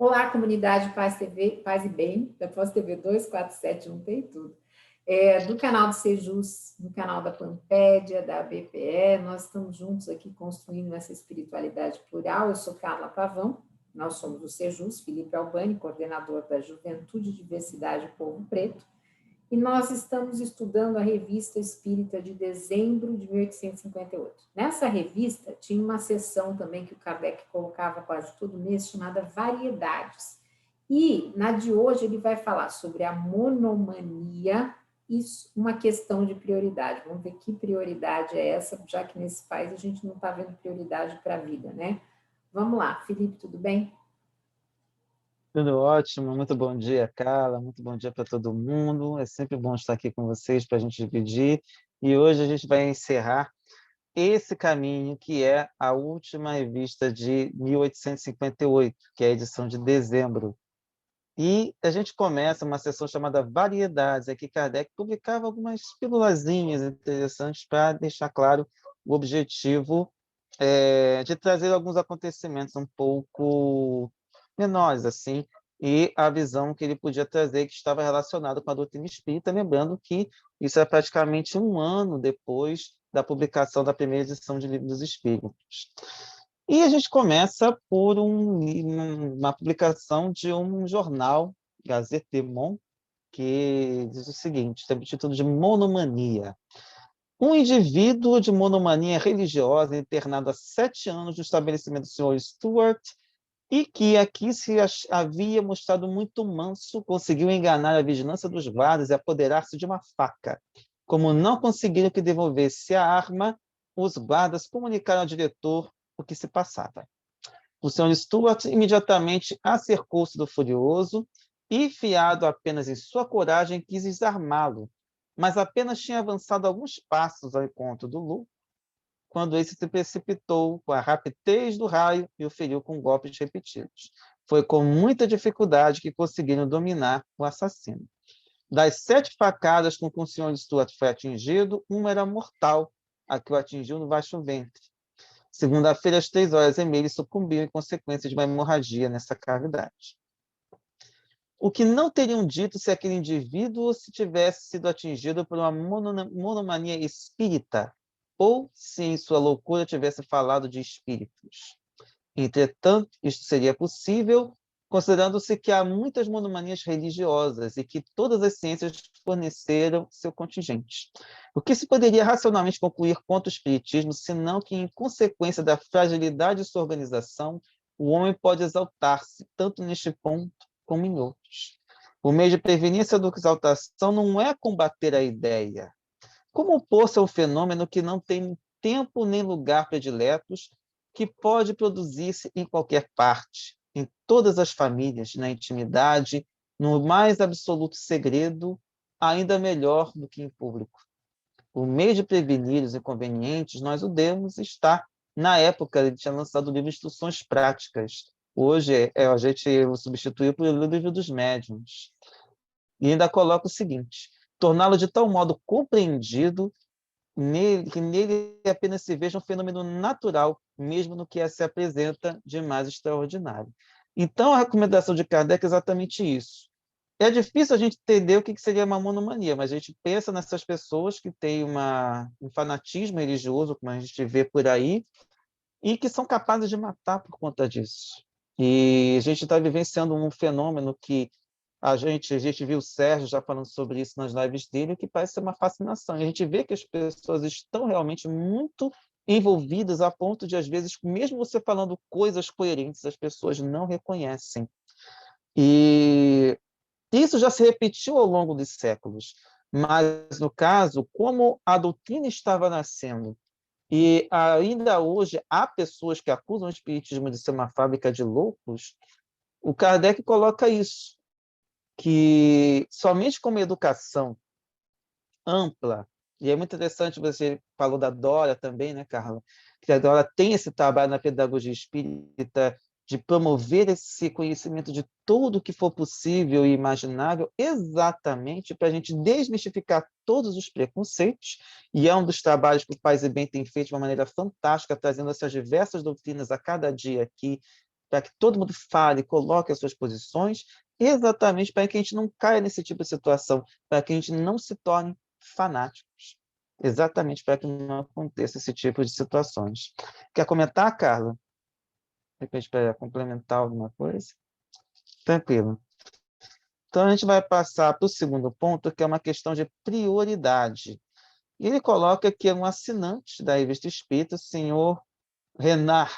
Olá, comunidade Paz TV, Paz e Bem, da Pós TV 247, juntei tudo. Do canal do Sejus, do canal da Pampédia, da BPE, nós estamos juntos aqui construindo essa espiritualidade plural. Eu sou Carla Pavão, nós somos o Sejus, Felipe Albani, coordenador da Juventude, Diversidade e Povo Preto, e nós estamos estudando a Revista Espírita de dezembro de 1858. Nessa revista tinha uma seção também que o Kardec colocava quase todo mês, chamada Variedades. E na de hoje ele vai falar sobre a monomania e uma questão de prioridade. Vamos ver que prioridade é essa, já que nesse país a gente não está vendo prioridade para a vida, né? Vamos lá, Felipe, tudo bem? Tudo ótimo, muito bom dia, Carla, muito bom dia para todo mundo. É sempre bom estar aqui com vocês para a gente dividir. E hoje a gente vai encerrar esse caminho que é a última revista de 1858, que é a edição de dezembro. E a gente começa uma sessão chamada Variedades, aqui Kardec publicava algumas pílulazinhas interessantes para deixar claro o objetivo de trazer alguns acontecimentos um pouco menores, assim, e a visão que ele podia trazer que estava relacionada com a doutrina espírita, lembrando que isso é praticamente um ano depois da publicação da primeira edição de Livro dos Espíritos. E a gente começa por uma publicação de um jornal, Gazette du Monde, que diz o seguinte, tem o título de Monomania. Um indivíduo de monomania religiosa internado há 7 anos no estabelecimento do Sr. Stuart e que aqui se havia mostrado muito manso, conseguiu enganar a vigilância dos guardas e apoderar-se de uma faca. Como não conseguiram que devolvesse a arma, os guardas comunicaram ao diretor o que se passava. O Sr. Stuart imediatamente acercou-se do furioso e, fiado apenas em sua coragem, quis desarmá-lo, mas apenas tinha avançado alguns passos ao encontro do Lu, quando esse se precipitou com a rapidez do raio e o feriu com golpes repetidos. Foi com muita dificuldade que conseguiram dominar o assassino. Das 7 facadas com que o Sr. Stuart foi atingido, uma era mortal, a que o atingiu no baixo ventre. Segunda-feira, às 3h30, ele sucumbiu em consequência de uma hemorragia nessa cavidade. O que não teriam dito se aquele indivíduo se tivesse sido atingido por uma monomania espírita, ou se em sua loucura tivesse falado de espíritos. Entretanto, isto seria possível, considerando-se que há muitas monomanias religiosas e que todas as ciências forneceram seu contingente. O que se poderia racionalmente concluir contra o espiritismo, senão que, em consequência da fragilidade de sua organização, o homem pode exaltar-se, tanto neste ponto como em outros. O meio de prevenir essa exaltação não é combater a ideia. Como opor-se ao fenômeno que não tem tempo nem lugar prediletos, que pode produzir-se em qualquer parte, em todas as famílias, na intimidade, no mais absoluto segredo, ainda melhor do que em público. O meio de prevenir os inconvenientes, nós o demos, está na época, ele tinha lançado o livro Instruções Práticas. Hoje, a gente o substituiu pelo livro dos médiuns. E ainda coloca o seguinte, torná-lo de tal modo compreendido que nele apenas se veja um fenômeno natural, mesmo no que se apresenta de mais extraordinário. Então, a recomendação de Kardec é exatamente isso. É difícil a gente entender o que seria uma monomania, mas a gente pensa nessas pessoas que têm um fanatismo religioso, como a gente vê por aí, e que são capazes de matar por conta disso. E a gente está vivenciando um fenômeno que a gente viu o Sérgio já falando sobre isso nas lives dele, que parece ser uma fascinação. E a gente vê que as pessoas estão realmente muito envolvidas a ponto de, às vezes, mesmo você falando coisas coerentes, as pessoas não reconhecem. E isso já se repetiu ao longo dos séculos. Mas, no caso, como a doutrina estava nascendo, e ainda hoje há pessoas que acusam o espiritismo de ser uma fábrica de loucos, o Kardec coloca isso, que somente com uma educação ampla, e é muito interessante, você falou da Dora também, né, Carla? Que a Dora tem esse trabalho na pedagogia espírita de promover esse conhecimento de tudo o que for possível e imaginável, exatamente para a gente desmistificar todos os preconceitos, e é um dos trabalhos que o Paz e Bem tem feito de uma maneira fantástica, trazendo essas diversas doutrinas a cada dia aqui, para que todo mundo fale, coloque as suas posições, exatamente para que a gente não caia nesse tipo de situação, para que a gente não se torne fanáticos. Exatamente para que não aconteça esse tipo de situações. Quer comentar, Carla? De repente, para complementar alguma coisa? Tranquilo. Então, a gente vai passar para o segundo ponto, que é uma questão de prioridade. E ele coloca que é um assinante da Revista Espírita, o senhor Renard,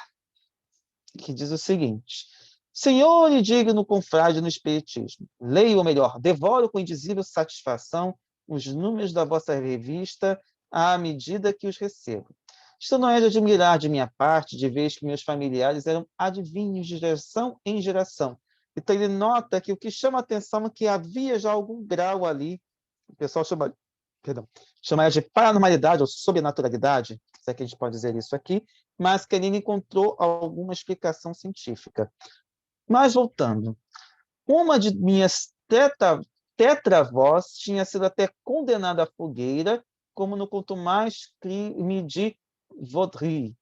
que diz o seguinte: Senhor e digno confrade no Espiritismo, leio, ou melhor, devoro com indizível satisfação os números da vossa revista à medida que os recebo. Isto não é de admirar de minha parte, de vez que meus familiares eram adivinhos de geração em geração. Então, ele nota que o que chama a atenção é que havia já algum grau ali, o pessoal chama, perdão, chama de paranormalidade ou sobrenaturalidade, se é que a gente pode dizer isso aqui, mas que ele encontrou alguma explicação científica. Mas, voltando, uma de minhas tetravós tinha sido até condenada à fogueira, como no conto mais crime de Vaudreuil,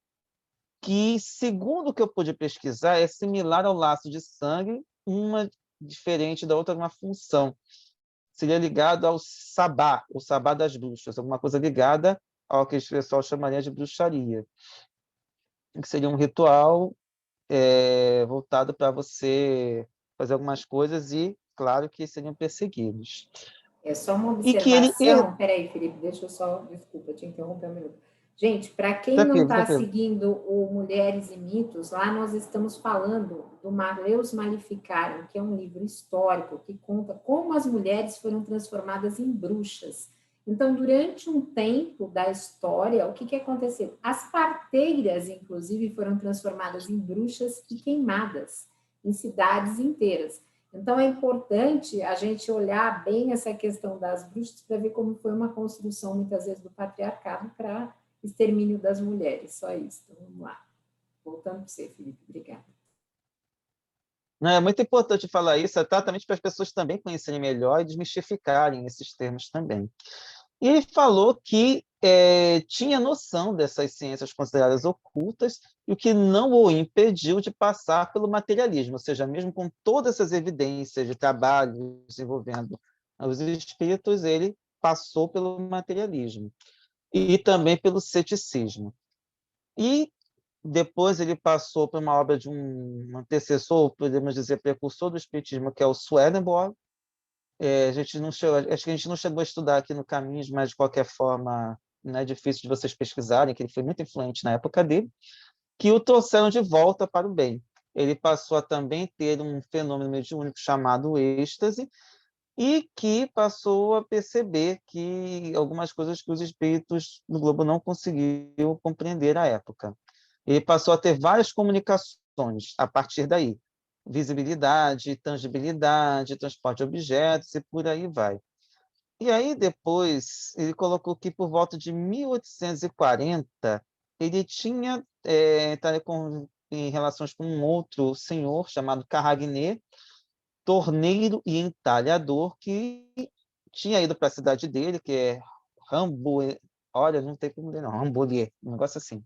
que, segundo o que eu pude pesquisar, é similar ao laço de sangue, uma diferente da outra, uma função. Seria ligado ao sabá, o sabá das bruxas, alguma coisa ligada ao que o pessoal chamaria de bruxaria, que seria um ritual voltado para você fazer algumas coisas e, claro, que seriam perseguidos. É só uma E que ele... observação. Peraí, Felipe, deixa eu só. Desculpa, te interromper um minuto. Gente, para quem não Tranquilo, está tranquilo. seguindo o Mulheres e Mitos, lá nós estamos falando do Maleus Maleficarum, que é um livro histórico que conta como as mulheres foram transformadas em bruxas. Então, durante um tempo da história, o que, que aconteceu? As parteiras, inclusive, foram transformadas em bruxas e queimadas em cidades inteiras. Então, é importante a gente olhar bem essa questão das bruxas para ver como foi uma construção, muitas vezes, do patriarcado para extermínio das mulheres. Só isso. Então, vamos lá. Voltando para você, Felipe. Obrigada. É muito importante falar isso, exatamente para as pessoas também conhecerem melhor e desmistificarem esses termos também. E ele falou que tinha noção dessas ciências consideradas ocultas, e o que não o impediu de passar pelo materialismo, ou seja, mesmo com todas essas evidências de trabalhos envolvendo os espíritos, ele passou pelo materialismo e também pelo ceticismo. E depois ele passou por uma obra de um antecessor, podemos dizer, precursor do espiritismo, que é o Swedenborg. A gente não chegou, acho que a gente não chegou a estudar aqui no Caminhos, mas de qualquer forma não é difícil de vocês pesquisarem, que ele foi muito influente na época dele, que o trouxeram de volta para o bem. Ele passou a também ter um fenômeno mediúnico chamado êxtase, e que passou a perceber que algumas coisas que os espíritos do globo não conseguiam compreender à época. Ele passou a ter várias comunicações a partir daí. Visibilidade, tangibilidade, transporte de objetos e por aí vai. E aí depois ele colocou que por volta de 1840 ele tinha entrado em relações com um outro senhor chamado Carragner, torneiro e entalhador, que tinha ido para a cidade dele, que é Rambouillet, olha, não tem como ler não, Rambouillet, um negócio assim,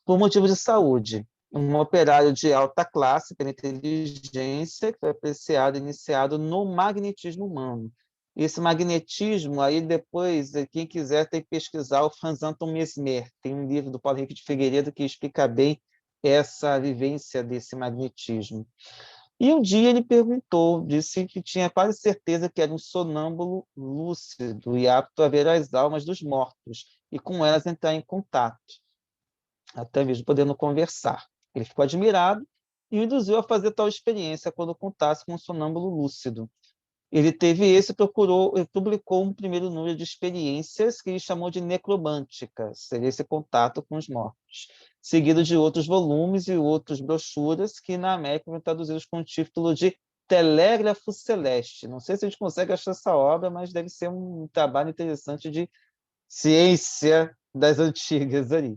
por motivo de saúde. Um operário de alta classe, pela inteligência, que foi apreciado, iniciado no magnetismo humano. Esse magnetismo, aí depois, quem quiser tem que pesquisar o Franz Anton Mesmer. Tem um livro do Paulo Henrique de Figueiredo que explica bem essa vivência desse magnetismo. E um dia ele perguntou, disse que tinha quase certeza que era um sonâmbulo lúcido e apto a ver as almas dos mortos e com elas entrar em contato, até mesmo podendo conversar. Ele ficou admirado e o induziu a fazer tal experiência quando contasse com um sonâmbulo lúcido. Ele teve esse, publicou um primeiro número de experiências que ele chamou de necromânticas, seria esse contato com os mortos, seguido de outros volumes e outras brochuras que na América foram traduzidos com o título de Telégrafo Celeste. Não sei se a gente consegue achar essa obra, mas deve ser um trabalho interessante de ciência das antigas ali.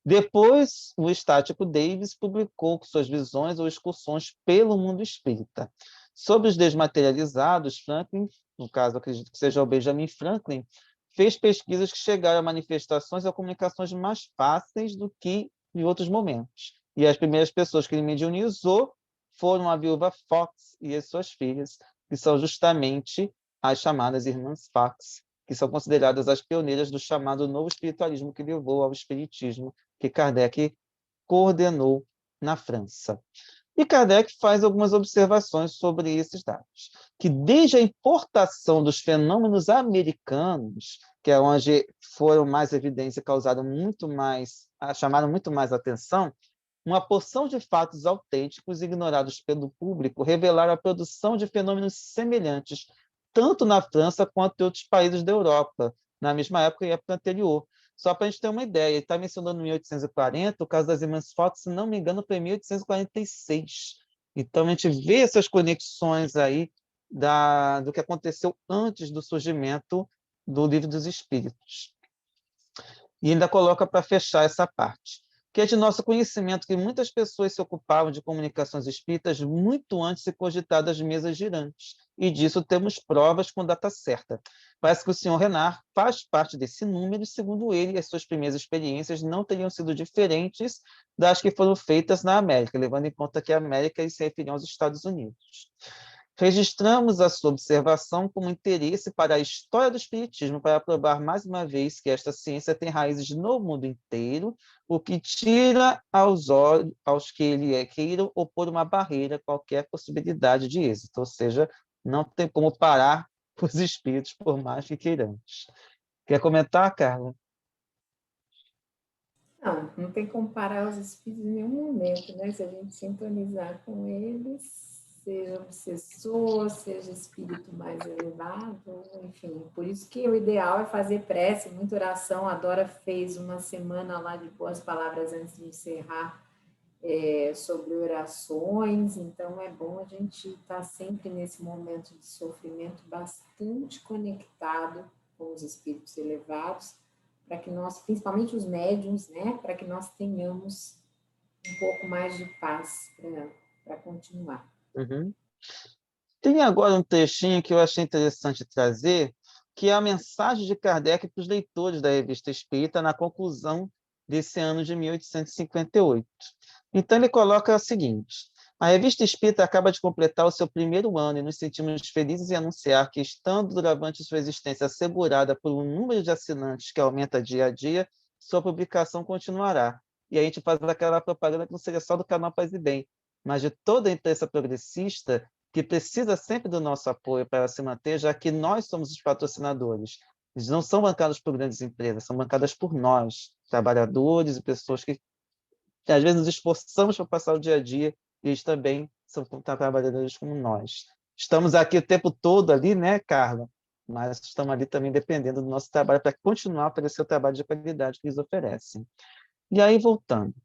Depois, o estático Davis publicou suas visões ou excursões pelo mundo espírita. Sobre os desmaterializados, Franklin, no caso, acredito que seja o Benjamin Franklin, fez pesquisas que chegaram a manifestações ou comunicações mais fáceis do que em outros momentos. E as primeiras pessoas que ele mediunizou foram a viúva Fox e as suas filhas, que são justamente as chamadas Irmãs Fox, que são consideradas as pioneiras do chamado novo espiritualismo que levou ao espiritismo, que Kardec coordenou na França. E Kardec faz algumas observações sobre esses dados, que desde a importação dos fenômenos americanos, que é onde foram mais evidência, causaram muito mais, chamaram muito mais atenção, uma porção de fatos autênticos ignorados pelo público revelaram a produção de fenômenos semelhantes, tanto na França quanto em outros países da Europa, na mesma época e época anterior. Só para a gente ter uma ideia, ele está mencionando 1840, o caso das irmãs Fox, se não me engano, foi em 1846. Então, a gente vê essas conexões aí do que aconteceu antes do surgimento do Livro dos Espíritos. E ainda coloca para fechar essa parte, que é de nosso conhecimento que muitas pessoas se ocupavam de comunicações espíritas muito antes de cogitar das mesas girantes, e disso temos provas com data certa. Parece que o senhor Renard faz parte desse número, e, segundo ele, as suas primeiras experiências não teriam sido diferentes das que foram feitas na América, levando em conta que a América se referiam aos Estados Unidos. Registramos a sua observação como interesse para a história do Espiritismo, para provar mais uma vez que esta ciência tem raízes no mundo inteiro, o que tira aos que ele queiram opor uma barreira a qualquer possibilidade de êxito, ou seja, não tem como parar os espíritos, por mais que queiramos. Quer comentar, Carla? Não, não tem como parar os espíritos em nenhum momento, né? Se a gente sintonizar com eles, seja obsessor, seja espírito mais elevado, enfim. Por isso que o ideal é fazer prece, muita oração. A Dora fez uma semana lá de boas palavras antes de encerrar, sobre orações, então é bom a gente estar sempre nesse momento de sofrimento bastante conectado com os espíritos elevados, para que nós, principalmente os médiums, né, para que nós tenhamos um pouco mais de paz para continuar. Uhum. Tem agora um trechinho que eu achei interessante trazer, que é a mensagem de Kardec para os leitores da Revista Espírita na conclusão desse ano de 1858. Então, ele coloca o seguinte: a Revista Espírita acaba de completar o seu primeiro ano e nos sentimos felizes em anunciar que, estando durante sua existência assegurada por um número de assinantes que aumenta dia a dia, sua publicação continuará. E a gente faz aquela propaganda que não seria só do canal Paz e Bem, mas de toda a imprensa progressista, que precisa sempre do nosso apoio para se manter, já que nós somos os patrocinadores. Eles não são bancados por grandes empresas, são bancadas por nós, trabalhadores e pessoas que às vezes nos esforçamos para passar o dia a dia, e eles também são trabalhadores como nós. Estamos aqui o tempo todo ali, né, Carla? Mas estamos ali também dependendo do nosso trabalho para continuar a oferecer o trabalho de qualidade que eles oferecem. E aí, voltando.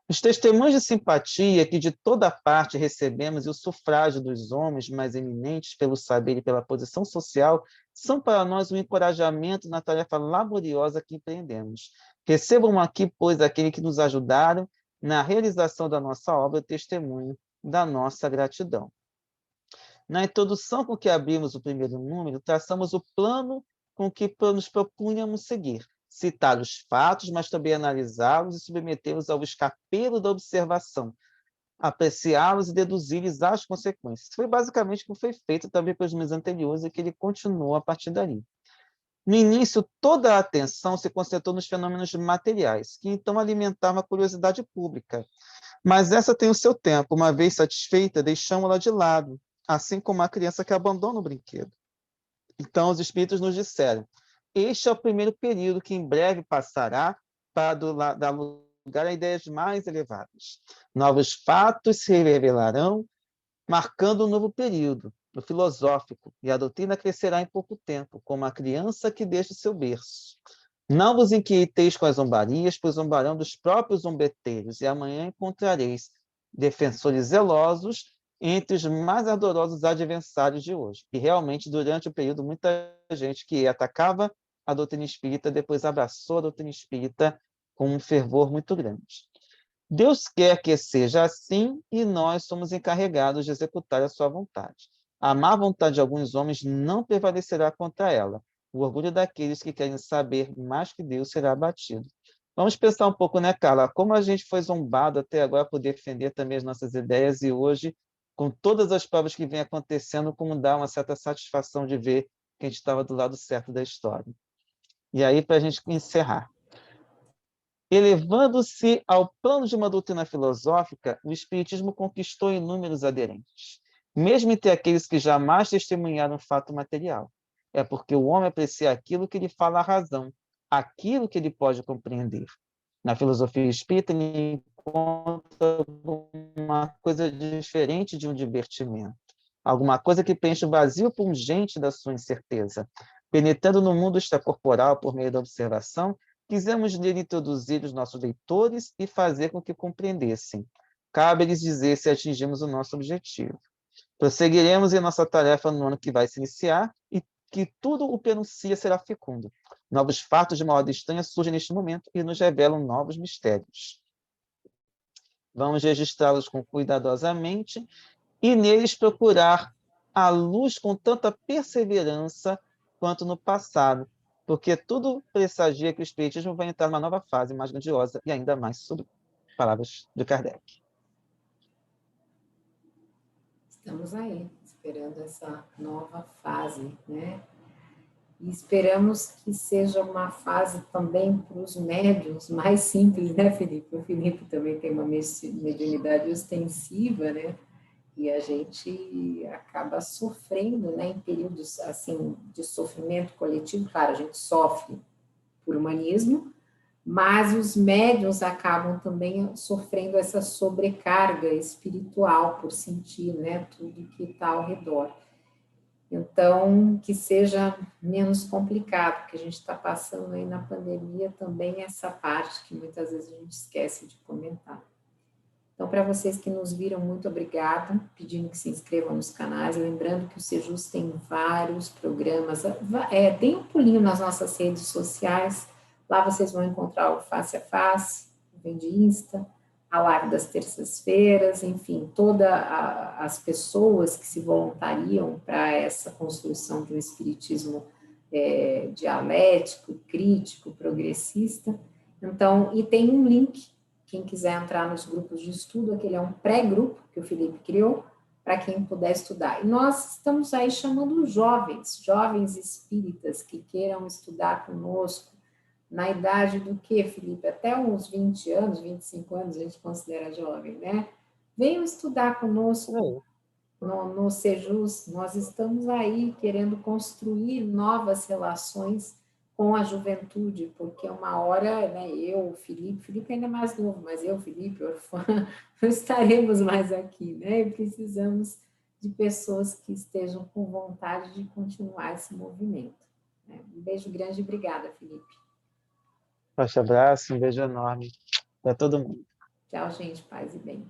Os testemunhos de simpatia que de toda parte recebemos e o sufrágio dos homens mais eminentes pelo saber e pela posição social são para nós um encorajamento na tarefa laboriosa que empreendemos. Recebam aqui, pois, aqueles que nos ajudaram na realização da nossa obra, o testemunho da nossa gratidão. Na introdução com que abrimos o primeiro número, traçamos o plano com que nos propunhamos seguir. Citar os fatos, mas também analisá-los e submetê-los ao escapelo da observação, apreciá-los e deduzir-lhes as consequências. Foi basicamente o que foi feito também pelos meus anteriores e que ele continuou a partir dali. No início, toda a atenção se concentrou nos fenômenos materiais, que então alimentavam a curiosidade pública. Mas essa tem o seu tempo. Uma vez satisfeita, deixamos-la de lado, assim como a criança que abandona o brinquedo. Então, os espíritos nos disseram: este é o primeiro período que em breve passará para dar lugar a ideias mais elevadas. Novos fatos se revelarão, marcando um novo período, o filosófico, e a doutrina crescerá em pouco tempo, como a criança que deixa o seu berço. Não vos inquieteis com as zombarias, pois zombarão dos próprios zombeteiros, e amanhã encontrareis defensores zelosos entre os mais ardorosos adversários de hoje. E realmente, durante o período, muita gente que atacava a doutrina espírita depois abraçou a doutrina espírita com um fervor muito grande. Deus quer que seja assim e nós somos encarregados de executar a sua vontade. A má vontade de alguns homens não prevalecerá contra ela. O orgulho daqueles que querem saber mais que Deus será abatido. Vamos pensar um pouco, né, Carla? Como a gente foi zombado até agora por defender também as nossas ideias e hoje, com todas as provas que vem acontecendo, como dá uma certa satisfação de ver que a gente estava do lado certo da história. E aí, para a gente encerrar, elevando-se ao plano de uma doutrina filosófica, o Espiritismo conquistou inúmeros aderentes, mesmo entre aqueles que jamais testemunharam um fato material. É porque o homem aprecia aquilo que lhe fala a razão, aquilo que ele pode compreender. Na filosofia espírita, ele encontra uma coisa diferente de um divertimento, alguma coisa que preenche o vazio pungente da sua incerteza. Penetrando no mundo extracorporal por meio da observação, quisemos nele introduzir os nossos leitores e fazer com que compreendessem. Cabe-lhes dizer se atingimos o nosso objetivo. Prosseguiremos em nossa tarefa no ano que vai se iniciar e que tudo o que anuncia será fecundo. Novos fatos de uma ordem estranha surgem neste momento e nos revelam novos mistérios. Vamos registrá-los cuidadosamente e neles procurar a luz com tanta perseverança quanto no passado, porque tudo pressagia que o Espiritismo vai entrar numa nova fase mais grandiosa e ainda mais sublime. Palavras de Kardec. Estamos aí, esperando essa nova fase, né? E esperamos que seja uma fase também para os médiuns mais simples, né, Felipe? O Felipe também tem uma mediunidade ostensiva, né? E a gente acaba sofrendo, né, em períodos assim de sofrimento coletivo. Claro, a gente sofre por humanismo, mas os médiuns acabam também sofrendo essa sobrecarga espiritual por sentir, né, tudo que está ao redor. Então, que seja menos complicado, porque a gente está passando aí na pandemia também essa parte que muitas vezes a gente esquece de comentar. Então, para vocês que nos viram, muito obrigada, pedindo que se inscrevam nos canais, lembrando que o Sejus tem vários programas, deem um pulinho nas nossas redes sociais, lá vocês vão encontrar o Face a Face, o Vende Insta, a live das terças-feiras, enfim, todas as pessoas que se voluntariam para essa construção de um espiritismo dialético, crítico, progressista. Então, e tem um link, quem quiser entrar nos grupos de estudo, aquele é um pré-grupo que o Felipe criou, para quem puder estudar. E nós estamos aí chamando jovens espíritas que queiram estudar conosco, na idade do que, Felipe? Até uns 20 anos, 25 anos, a gente considera jovem, né? Venham estudar conosco no Sejus. Nós estamos aí querendo construir novas relações com a juventude, porque uma hora, né, o Felipe ainda é mais novo, mas Felipe, Orfã, não estaremos mais aqui, né? E precisamos de pessoas que estejam com vontade de continuar esse movimento. Né? Um beijo grande e obrigada, Felipe. Forte abraço, um beijo enorme para todo mundo. Tchau, gente. Paz e bem.